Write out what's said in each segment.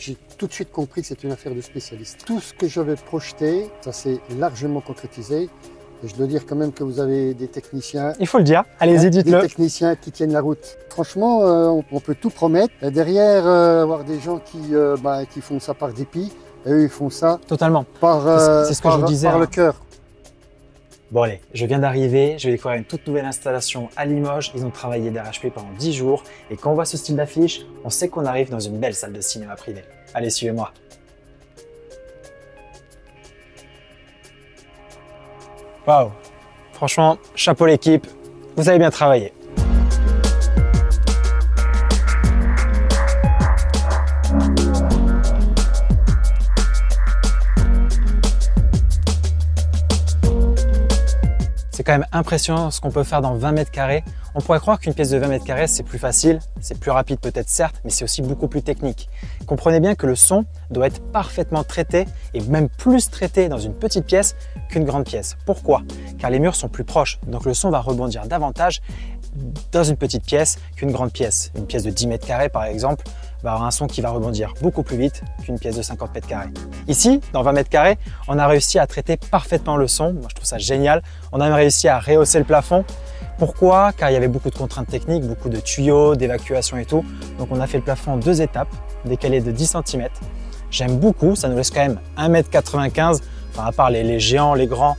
j'ai tout de suite compris que c'est une affaire de spécialiste. Tout ce que j'avais projeté, ça s'est largement concrétisé. Et je dois dire quand même que vous avez des techniciens. Il faut le dire, allez-y, dites-le. Des techniciens qui tiennent la route. Franchement, on peut tout promettre. Et derrière, avoir des gens qui font ça par dépit, et eux, ils font ça totalement. C'est ce que je vous disais, par le cœur. Bon allez, je viens d'arriver, je vais découvrir une toute nouvelle installation à Limoges. Ils ont travaillé d'arrache-pied pendant 10 jours. Et quand on voit ce style d'affiche, on sait qu'on arrive dans une belle salle de cinéma privée. Allez, suivez-moi. Waouh! Franchement, chapeau l'équipe, vous avez bien travaillé. C'est quand même impressionnant ce qu'on peut faire dans 20 mètres carrés. On pourrait croire qu'une pièce de 20 mètres carrés, c'est plus facile, c'est plus rapide peut-être certes, mais c'est aussi beaucoup plus technique. Comprenez bien que le son doit être parfaitement traité et même plus traité dans une petite pièce qu'une grande pièce. Pourquoi? Car les murs sont plus proches, donc le son va rebondir davantage dans une petite pièce qu'une grande pièce. Une pièce de 10 mètres carrés par exemple va avoir un son qui va rebondir beaucoup plus vite qu'une pièce de 50 mètres carrés. Ici, dans 20 mètres carrés, on a réussi à traiter parfaitement le son. Moi, je trouve ça génial. On a même réussi à rehausser le plafond. Pourquoi? Car il y avait beaucoup de contraintes techniques, beaucoup de tuyaux, d'évacuation et tout. Donc, on a fait le plafond en 2 étapes, décalé de 10 cm. J'aime beaucoup. Ça nous laisse quand même 1,95 m. Enfin, à part les géants, les grands,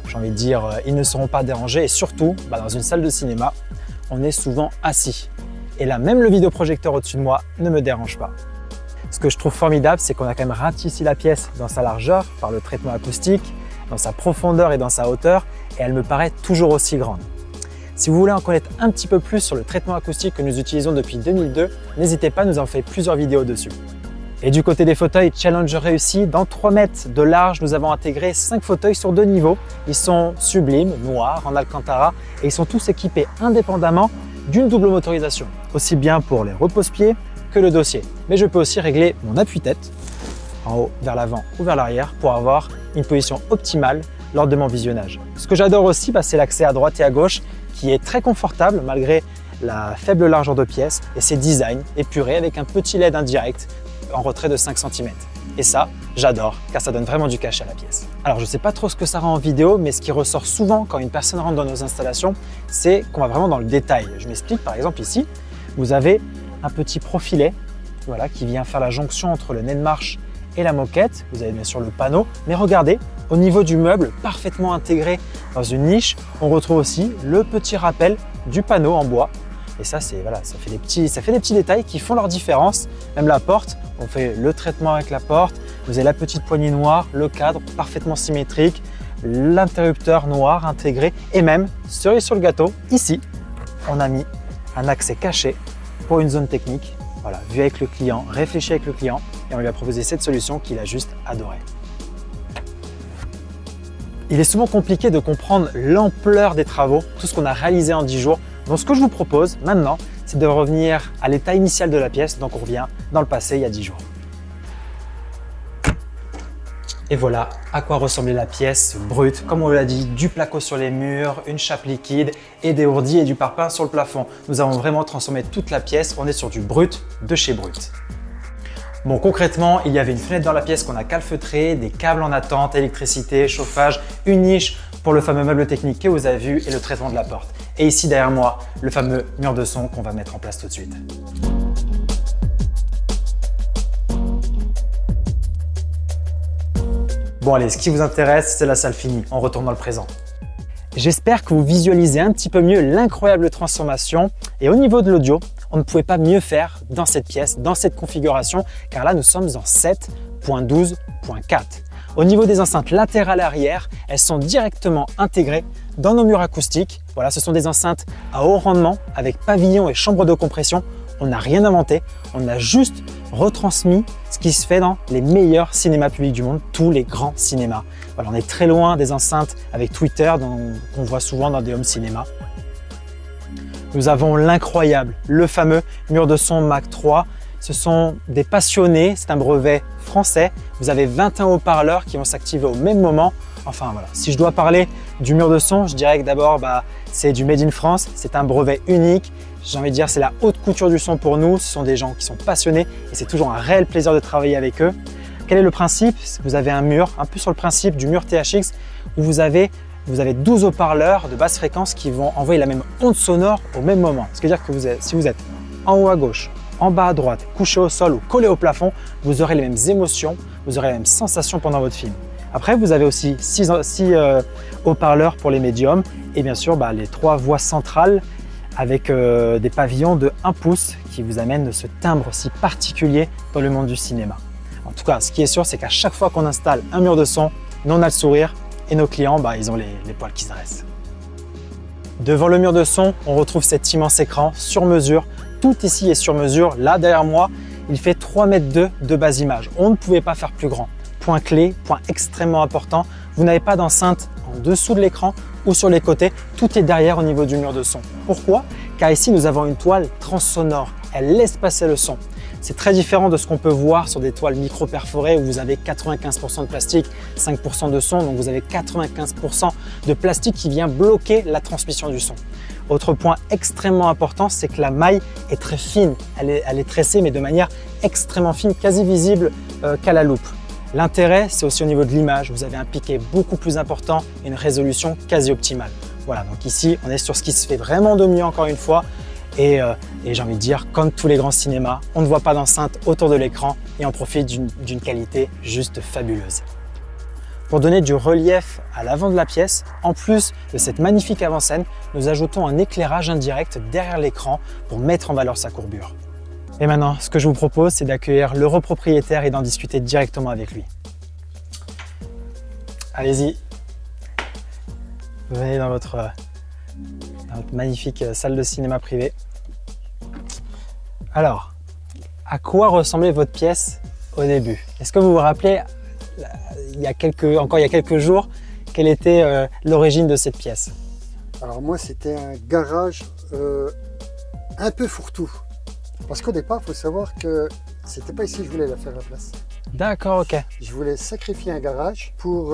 j'ai envie de dire, ils ne seront pas dérangés. Et surtout, dans une salle de cinéma, on est souvent assis. Et là, même le vidéoprojecteur au-dessus de moi ne me dérange pas. Ce que je trouve formidable, c'est qu'on a quand même ratissé la pièce dans sa largeur par le traitement acoustique, dans sa profondeur et dans sa hauteur, et elle me paraît toujours aussi grande. Si vous voulez en connaître un petit peu plus sur le traitement acoustique que nous utilisons depuis 2002, n'hésitez pas, nous avons fait plusieurs vidéos dessus. Et du côté des fauteuils, challenge réussi. Dans 3 mètres de large, nous avons intégré 5 fauteuils sur 2 niveaux. Ils sont sublimes, noirs, en Alcantara, et ils sont tous équipés indépendamment d'une double motorisation, aussi bien pour les repose-pieds que le dossier. Mais je peux aussi régler mon appui-tête en haut, vers l'avant ou vers l'arrière pour avoir une position optimale lors de mon visionnage. Ce que j'adore aussi, c'est l'accès à droite et à gauche qui est très confortable malgré la faible largeur de pièce et ses designs épurés avec un petit LED indirect en retrait de 5 cm. Et ça, j'adore, car ça donne vraiment du cachet à la pièce. Alors, je ne sais pas trop ce que ça rend en vidéo, mais ce qui ressort souvent quand une personne rentre dans nos installations, c'est qu'on va vraiment dans le détail. Je m'explique, par exemple ici, vous avez un petit profilet voilà, qui vient faire la jonction entre le nez de marche et la moquette. Vous avez bien sûr le panneau, mais regardez, au niveau du meuble, parfaitement intégré dans une niche, on retrouve aussi le petit rappel du panneau en bois. Et ça, voilà, ça fait des petits détails qui font leur différence. Même la porte, on fait le traitement avec la porte. Vous avez la petite poignée noire, le cadre parfaitement symétrique, l'interrupteur noir intégré et même, cerise sur le gâteau, ici, on a mis un accès caché pour une zone technique. Voilà, vu avec le client, réfléchi avec le client et on lui a proposé cette solution qu'il a juste adorée. Il est souvent compliqué de comprendre l'ampleur des travaux, tout ce qu'on a réalisé en 10 jours. Donc ce que je vous propose maintenant, c'est de revenir à l'état initial de la pièce. Donc on revient dans le passé, il y a 10 jours. Et voilà à quoi ressemblait la pièce brute. Comme on l'a dit, du placo sur les murs, une chape liquide et des ourdis et du parpaing sur le plafond. Nous avons vraiment transformé toute la pièce. On est sur du brut de chez Brut. Bon, concrètement, il y avait une fenêtre dans la pièce qu'on a calfeutrée, des câbles en attente, électricité, chauffage, une niche pour le fameux meuble technique que vous avez vu et le traitement de la porte. Et ici derrière moi, le fameux mur de son qu'on va mettre en place tout de suite. Bon allez, ce qui vous intéresse, c'est la salle finie. On retourne dans le présent. J'espère que vous visualisez un petit peu mieux l'incroyable transformation. Et au niveau de l'audio, on ne pouvait pas mieux faire dans cette pièce, dans cette configuration, car là nous sommes en 7.12.4. Au niveau des enceintes latérales et arrière, elles sont directement intégrées dans nos murs acoustiques. Voilà, ce sont des enceintes à haut rendement avec pavillon et chambre de compression. On n'a rien inventé, on a juste retransmis ce qui se fait dans les meilleurs cinémas publics du monde, tous les grands cinémas. Voilà, on est très loin des enceintes avec Twitter qu'on voit souvent dans des home cinémas. Nous avons l'incroyable, le fameux mur de son Mac 3. Ce sont des passionnés, c'est un brevet français. Vous avez 21 haut-parleurs qui vont s'activer au même moment. Enfin voilà, si je dois parler du mur de son, je dirais que d'abord c'est du Made in France, c'est un brevet unique j'ai envie de dire, c'est la haute couture du son pour nous. Ce sont des gens qui sont passionnés et c'est toujours un réel plaisir de travailler avec eux. Quel est le principe? Vous avez un mur, un peu sur le principe du mur THX, où vous avez 12 haut-parleurs de basse fréquence qui vont envoyer la même onde sonore au même moment. Ce qui veut dire que si vous êtes en haut à gauche, en bas à droite, couché au sol ou collé au plafond, vous aurez les mêmes émotions, vous aurez les mêmes sensations pendant votre film. Après, vous avez aussi 6 haut-parleurs pour les médiums et bien sûr les 3 voix centrales avec des pavillons de 1 pouce qui vous amènent ce timbre si particulier dans le monde du cinéma. En tout cas, ce qui est sûr, c'est qu'à chaque fois qu'on installe un mur de son, nous on a le sourire et nos clients, ils ont les poils qui se dressent. Devant le mur de son, on retrouve cet immense écran sur mesure. Tout ici est sur mesure. Là, derrière moi, il fait 3,2 m de base image. On ne pouvait pas faire plus grand. Point clé, point extrêmement important, vous n'avez pas d'enceinte en dessous de l'écran ou sur les côtés. Tout est derrière au niveau du mur de son. Pourquoi? Car ici, nous avons une toile transsonore. Elle laisse passer le son. C'est très différent de ce qu'on peut voir sur des toiles micro-perforées où vous avez 95% de plastique, 5% de son, donc vous avez 95% de plastique qui vient bloquer la transmission du son. Autre point extrêmement important, c'est que la maille est très fine, elle est tressée mais de manière extrêmement fine, quasi visible qu'à la loupe. L'intérêt, c'est aussi au niveau de l'image, vous avez un piqué beaucoup plus important et une résolution quasi optimale. Voilà, donc ici, on est sur ce qui se fait vraiment de mieux encore une fois. Et j'ai envie de dire, comme tous les grands cinémas, on ne voit pas d'enceinte autour de l'écran et on profite d'une qualité juste fabuleuse. Pour donner du relief à l'avant de la pièce, en plus de cette magnifique avant-scène, nous ajoutons un éclairage indirect derrière l'écran pour mettre en valeur sa courbure. Et maintenant, ce que je vous propose, c'est d'accueillir le propriétaire et d'en discuter directement avec lui. Allez-y, venez dans votre magnifique salle de cinéma privée. Alors, à quoi ressemblait votre pièce au début? Est-ce que vous vous rappelez, il y a quelques jours, quelle était l'origine de cette pièce? Alors moi, c'était un garage un peu fourre-tout. Parce qu'au départ, il faut savoir que c'était pas ici que je voulais la faire à la place. D'accord, ok. Je voulais sacrifier un garage pour...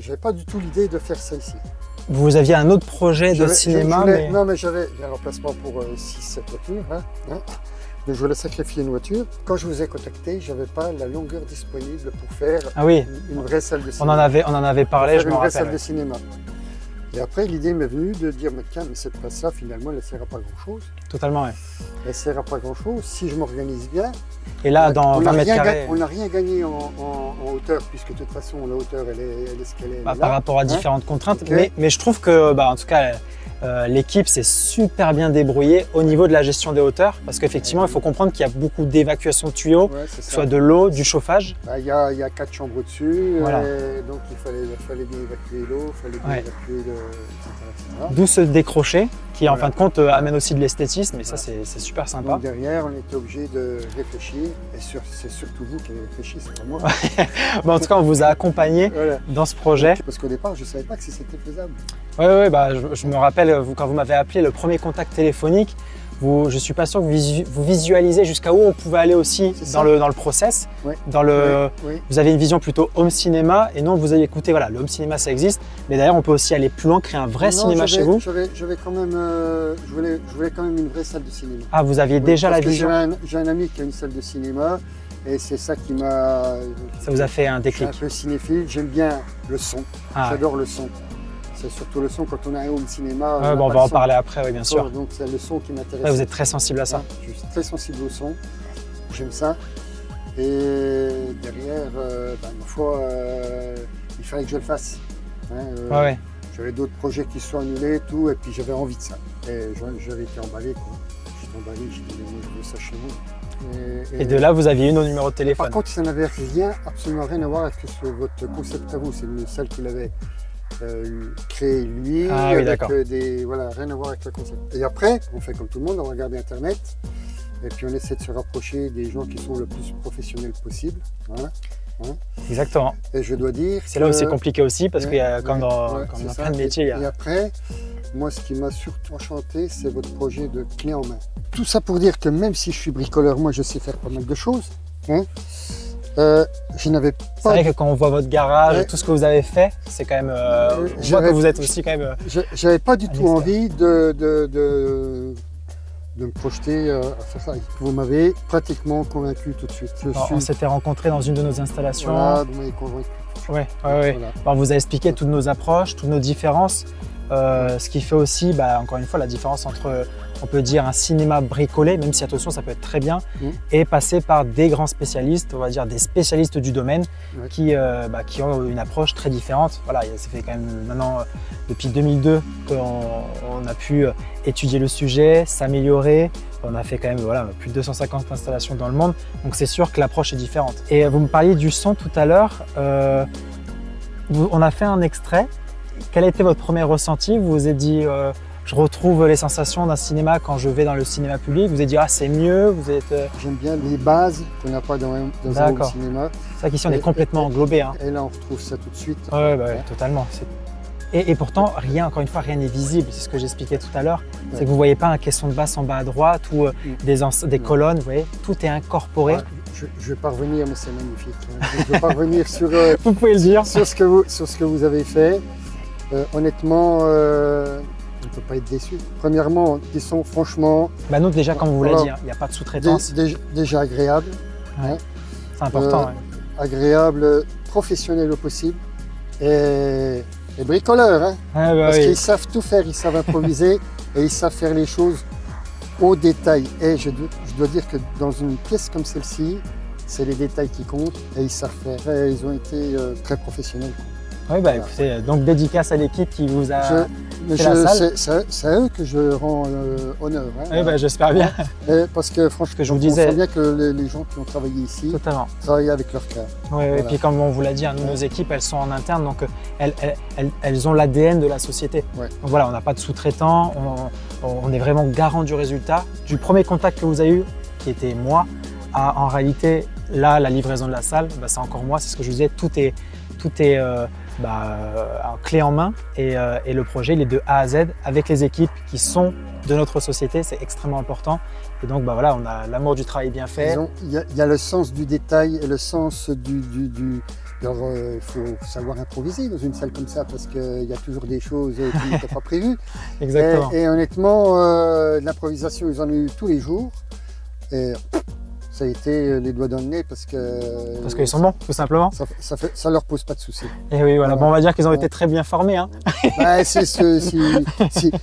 j'avais pas du tout l'idée de faire ça ici. Vous aviez un autre projet de cinéma, Non, mais j'avais un remplacement pour 6-7 voitures. Donc je voulais sacrifier une voiture. Quand je vous ai contacté, je n'avais pas la longueur disponible pour faire une vraie salle de cinéma. On en avait parlé, je me rappelle. Une vraie salle de cinéma. Et après, l'idée m'est venue de dire, mais tiens, mais cette place-là, finalement, elle ne sert à pas grand-chose. Totalement, oui. Elle ne sert à pas grand-chose. Si je m'organise bien, et là, dans 20 mètres carrés... On n'a rien gagné en hauteur, puisque de toute façon, la hauteur, elle est ce qu'elle est. Par rapport à différentes contraintes. Okay. Mais je trouve que, en tout cas, l'équipe s'est super bien débrouillée au niveau de la gestion des hauteurs. Parce qu'effectivement, il faut comprendre qu'il y a beaucoup d'évacuation de tuyaux, que ce soit de l'eau, du chauffage. Il y a 4 chambres au-dessus, voilà. Donc il fallait bien évacuer l'eau, il fallait bien évacuer etc. D'où ce décroché qui, en fin de compte, amène aussi de l'esthétisme. Et ça, c'est super sympa. Donc derrière, on était obligé de réfléchir. Et c'est surtout vous qui avez réfléchi, c'est pas moi. En tout cas, on vous a accompagné dans ce projet. Parce qu'au départ, je ne savais pas que c'était faisable. Oui, je me rappelle, quand vous m'avez appelé, le premier contact téléphonique, je ne suis pas sûr que vous visualisez jusqu'à où on pouvait aller aussi dans le process. Oui. Vous avez une vision plutôt home cinéma et non, vous avez écouté, voilà, le home cinéma ça existe, mais d'ailleurs on peut aussi aller plus loin, créer un vrai cinéma chez vous. Je voulais quand même une vraie salle de cinéma. Ah, vous aviez déjà la vision? J'ai un ami qui a une salle de cinéma et c'est ça qui m'a... Ça vous a fait un déclic? Je suis un peu cinéphile, j'aime bien le son, j'adore le son. C'est surtout le son quand on est au cinéma. On va en parler après, oui, bien sûr. Donc c'est le son qui m'intéresse. Vous êtes très sensible à ça? Je suis très sensible au son, j'aime ça. Et derrière, ma foi, il fallait que je le fasse. J'avais d'autres projets qui se sont annulés et tout, et puis j'avais envie de ça. Et j'avais été emballé, quoi. J'étais emballé, j'ai dit, je veux ça chez nous. Et de là, vous aviez eu nos numéros de téléphone? Par contre, ça n'avait absolument rien à voir avec votre concept à vous. C'est une salle qu'il avait créée lui, avec rien à voir avec le concept. Et après, on fait comme tout le monde, on regarde Internet, et puis on essaie de se rapprocher des gens qui sont le plus professionnels possible. Voilà. Exactement. Et je dois dire c'est là où c'est compliqué aussi, parce qu'il y a, comme dans plein de métiers, Et après, moi, ce qui m'a surtout enchanté, c'est votre projet de clé en main. Tout ça pour dire que même si je suis bricoleur, moi, je sais faire pas mal de choses. Je n'avais pas... C'est vrai que quand on voit votre garage, tout ce que vous avez fait, c'est quand même... on voit que vous êtes aussi quand même... J'avais pas du tout envie de de me projeter à faire ça. Vous m'avez pratiquement convaincu tout de suite. On s'était rencontrés dans une de nos installations. Voilà, vous m'avez convaincu. Ouais. Voilà. On vous a expliqué toutes nos approches, toutes nos différences. Ce qui fait aussi, encore une fois, la différence entre, on peut dire, un cinéma bricolé, même si attention, ça peut être très bien, et passer par des grands spécialistes, on va dire des spécialistes du domaine, qui ont une approche très différente. Voilà, ça fait quand même maintenant, depuis 2002, qu'on a pu étudier le sujet, s'améliorer. On a fait quand même plus de 250 installations dans le monde, donc c'est sûr que l'approche est différente. Et vous me parliez du son tout à l'heure. On a fait un extrait. Quel a été votre premier ressenti? Vous vous êtes dit, je retrouve les sensations d'un cinéma quand je vais dans le cinéma public. Vous vous êtes dit, ah, c'est mieux. J'aime bien les bases qu'on n'a pas dans un home cinéma. C'est vrai qu'ici, on est complètement englobé. Hein. Et là, on retrouve ça tout de suite. Ouais, totalement. Et pourtant, encore une fois, rien n'est visible. C'est ce que j'expliquais tout à l'heure. C'est que vous ne voyez pas un caisson de basse en bas à droite ou des colonnes. Vous voyez, tout est incorporé. Ouais. Je ne vais pas revenir, mais c'est magnifique. Je ne vais pas revenir sur, vous pouvez le dire. sur ce que vous avez fait. Honnêtement, on ne peut pas être déçu. Premièrement, ils sont franchement... nous déjà, comme vous l'avez dit, il n'y a pas de sous-traitance. Déjà agréable. Ouais. C'est important. Agréable, professionnel au possible et bricoleur. Hein, parce qu'ils savent tout faire, ils savent improviser et ils savent faire les choses au détail. Et je dois dire que dans une pièce comme celle-ci, c'est les détails qui comptent et ils savent faire. Et ils ont été très professionnels. Oui, écoutez, donc dédicace à l'équipe qui vous a fait la salle. C'est à eux que je rends honneur. Hein, oui, j'espère bien. Parce que franchement, je vous disais, on sent bien que les gens qui ont travaillé ici travaillent avec leur cœur. Oui, voilà. Et puis comme on vous l'a dit, nos équipes, elles sont en interne, donc elles ont l'ADN de la société. Ouais. Donc voilà, on n'a pas de sous-traitants, on est vraiment garant du résultat. Du premier contact que vous avez eu, qui était moi, en réalité, là, la livraison de la salle, c'est encore moi, c'est ce que je vous disais, tout est clé en main et le projet il est de A à Z avec les équipes qui sont de notre société, c'est extrêmement important. Et donc on a l'amour du travail bien fait. Il y a le sens du détail et le sens il faut savoir improviser dans une salle comme ça parce qu'il y a toujours des choses qui n'étaient pas prévues. Exactement. Et honnêtement, l'improvisation, ils en ont eu tous les jours. Et ça a été les doigts dans le nez parce qu'ils sont bons, tout simplement. Ça leur pose pas de soucis. Et oui, voilà. On va dire qu'ils ont été très bien formés. Hein.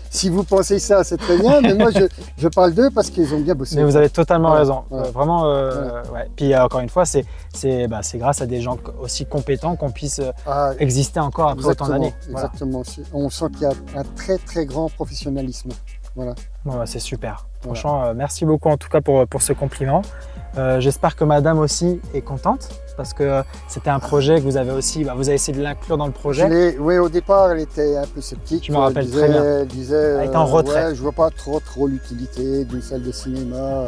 Si vous pensez ça, c'est très bien, mais moi je parle d'eux parce qu'ils ont bien bossé. Mais vous avez totalement raison. Vraiment, ouais. Puis encore une fois, c'est grâce à des gens aussi compétents qu'on puisse exister encore après autant d'années. Exactement. Voilà. On sent qu'il y a un très très grand professionnalisme. Voilà. C'est super. Franchement, merci beaucoup en tout cas pour ce compliment. J'espère que madame aussi est contente parce que c'était un projet que vous avez aussi, vous avez essayé de l'inclure dans le projet. Oui, au départ, elle était un peu sceptique. Je me rappelle très bien. Elle disait, elle était en retrait. Je vois pas trop l'utilité d'une salle de cinéma.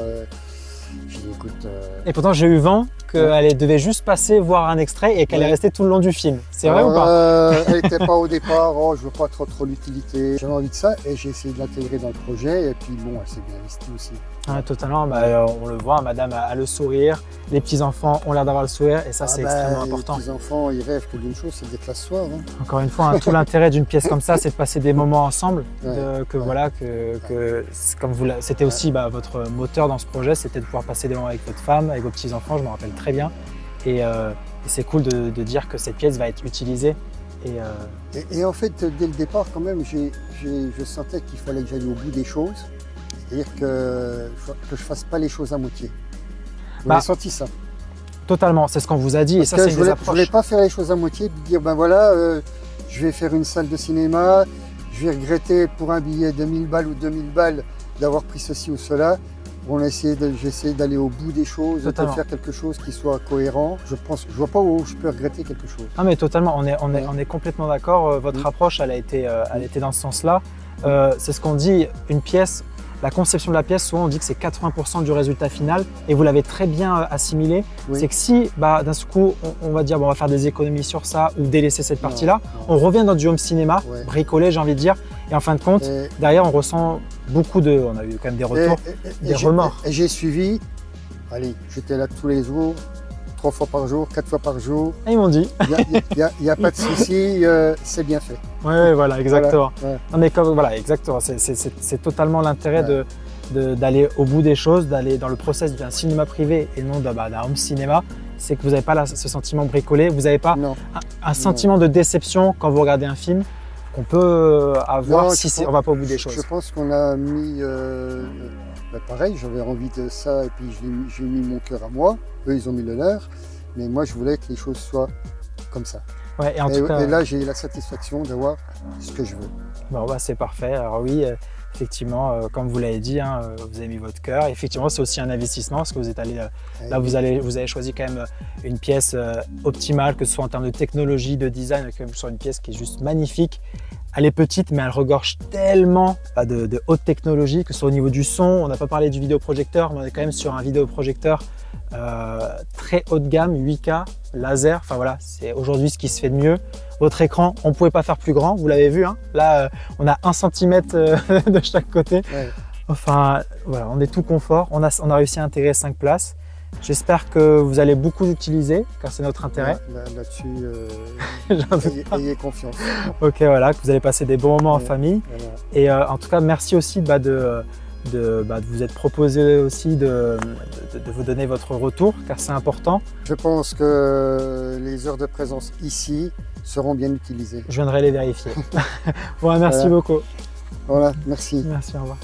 J'ai dit, écoute, Et pourtant, j'ai eu vent qu'elle devait juste passer voir un extrait et qu'elle est restée tout le long du film. C'est vrai ou pas? Elle n'était pas au départ, je veux pas trop l'utilité. J'avais envie de ça et j'ai essayé de l'intégrer dans le projet et puis bon, elle s'est bien investie aussi. Totalement, on le voit, madame a le sourire, les petits-enfants ont l'air d'avoir le sourire et ça c'est extrêmement important. Les petits-enfants, ils rêvent que d'une chose, c'est d'être là ce soir. Hein. Encore une fois, tout l'intérêt d'une pièce comme ça, c'est de passer des moments ensemble, c'était aussi votre moteur dans ce projet, c'était de pouvoir passer des moments avec votre femme, avec vos petits-enfants, je me rappelle très bien. Et c'est cool de dire que cette pièce va être utilisée. Et en fait, dès le départ, quand même, je sentais qu'il fallait que j'aille au bout des choses. C'est-à-dire que je ne fasse pas les choses à moitié. Vous avez senti ça? Totalement, c'est ce qu'on vous a dit. Parce que je ne voulais pas faire les choses à moitié et dire, je vais faire une salle de cinéma, je vais regretter pour un billet de 1000 balles ou 2000 balles d'avoir pris ceci ou cela. J'ai essayé d'aller au bout des choses, de faire quelque chose qui soit cohérent. Je vois pas où je peux regretter quelque chose. Ah mais totalement, on est complètement d'accord. Votre approche, elle a été dans ce sens-là. C'est ce qu'on dit, une pièce. La conception de la pièce, souvent on dit que c'est 80% du résultat final et vous l'avez très bien assimilé. C'est que si d'un coup on va dire on va faire des économies sur ça ou délaisser cette partie-là, on revient dans du home cinéma, bricolé j'ai envie de dire, et en fin de compte, derrière on ressent beaucoup on a eu quand même des retours, des remords. Et j'ai suivi, j'étais là tous les jours, 3 fois par jour, 4 fois par jour. Et ils m'ont dit. Il n'y a pas de souci, c'est bien fait. Oui, voilà, exactement. Voilà. Non, mais exactement. C'est totalement l'intérêt d'aller au bout des choses, d'aller dans le process d'un cinéma privé et non d'un home cinéma, c'est que vous n'avez pas ce sentiment bricolé, vous n'avez pas un sentiment de déception quand vous regardez un film qu'on peut avoir si on ne va pas au bout des choses. Je pense qu'on a mis, pareil, j'avais envie de ça et puis j'ai mis mon cœur à moi, eux ils ont mis le leur, mais moi je voulais que les choses soient comme ça. Ouais, et là j'ai la satisfaction d'avoir ce que je veux. Bon, c'est parfait, alors oui. Effectivement, comme vous l'avez dit, vous avez mis votre cœur. Effectivement, c'est aussi un investissement parce que vous êtes allé là, vous avez choisi quand même une pièce optimale, que ce soit en termes de technologie, de design, que ce soit une pièce qui est juste magnifique. Elle est petite, mais elle regorge tellement de haute technologie, que ce soit au niveau du son. On n'a pas parlé du vidéoprojecteur, mais on est quand même sur un vidéoprojecteur très haut de gamme, 8K, laser. Enfin voilà, c'est aujourd'hui ce qui se fait de mieux. Votre écran, on ne pouvait pas faire plus grand, vous l'avez vu. Là, on a 1 cm de chaque côté. Ouais. Enfin, voilà, on est tout confort. On a réussi à intégrer 5 places. J'espère que vous allez beaucoup l'utiliser, car c'est notre intérêt. Là-dessus, ayez confiance. Ok, voilà, que vous allez passer des bons moments en famille. Voilà. Et en tout cas, merci aussi de vous être proposé aussi de vous donner votre retour, car c'est important. Je pense que les heures de présence ici seront bien utilisées. Je viendrai les vérifier. Bon, merci beaucoup. Voilà, merci. Merci, au revoir.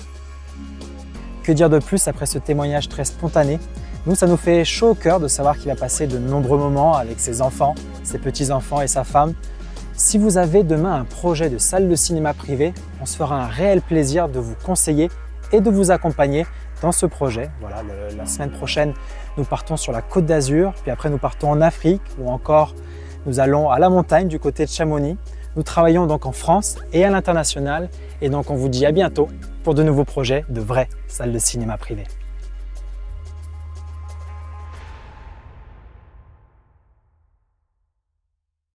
Que dire de plus après ce témoignage très spontané? Nous, ça nous fait chaud au cœur de savoir qu'il a passé de nombreux moments avec ses enfants, ses petits-enfants et sa femme. Si vous avez demain un projet de salle de cinéma privée, on se fera un réel plaisir de vous conseiller et de vous accompagner dans ce projet. Voilà, la semaine prochaine, nous partons sur la Côte d'Azur, puis après nous partons en Afrique ou encore nous allons à la montagne du côté de Chamonix. Nous travaillons donc en France et à l'international et donc on vous dit à bientôt pour de nouveaux projets de vraies salles de cinéma privées.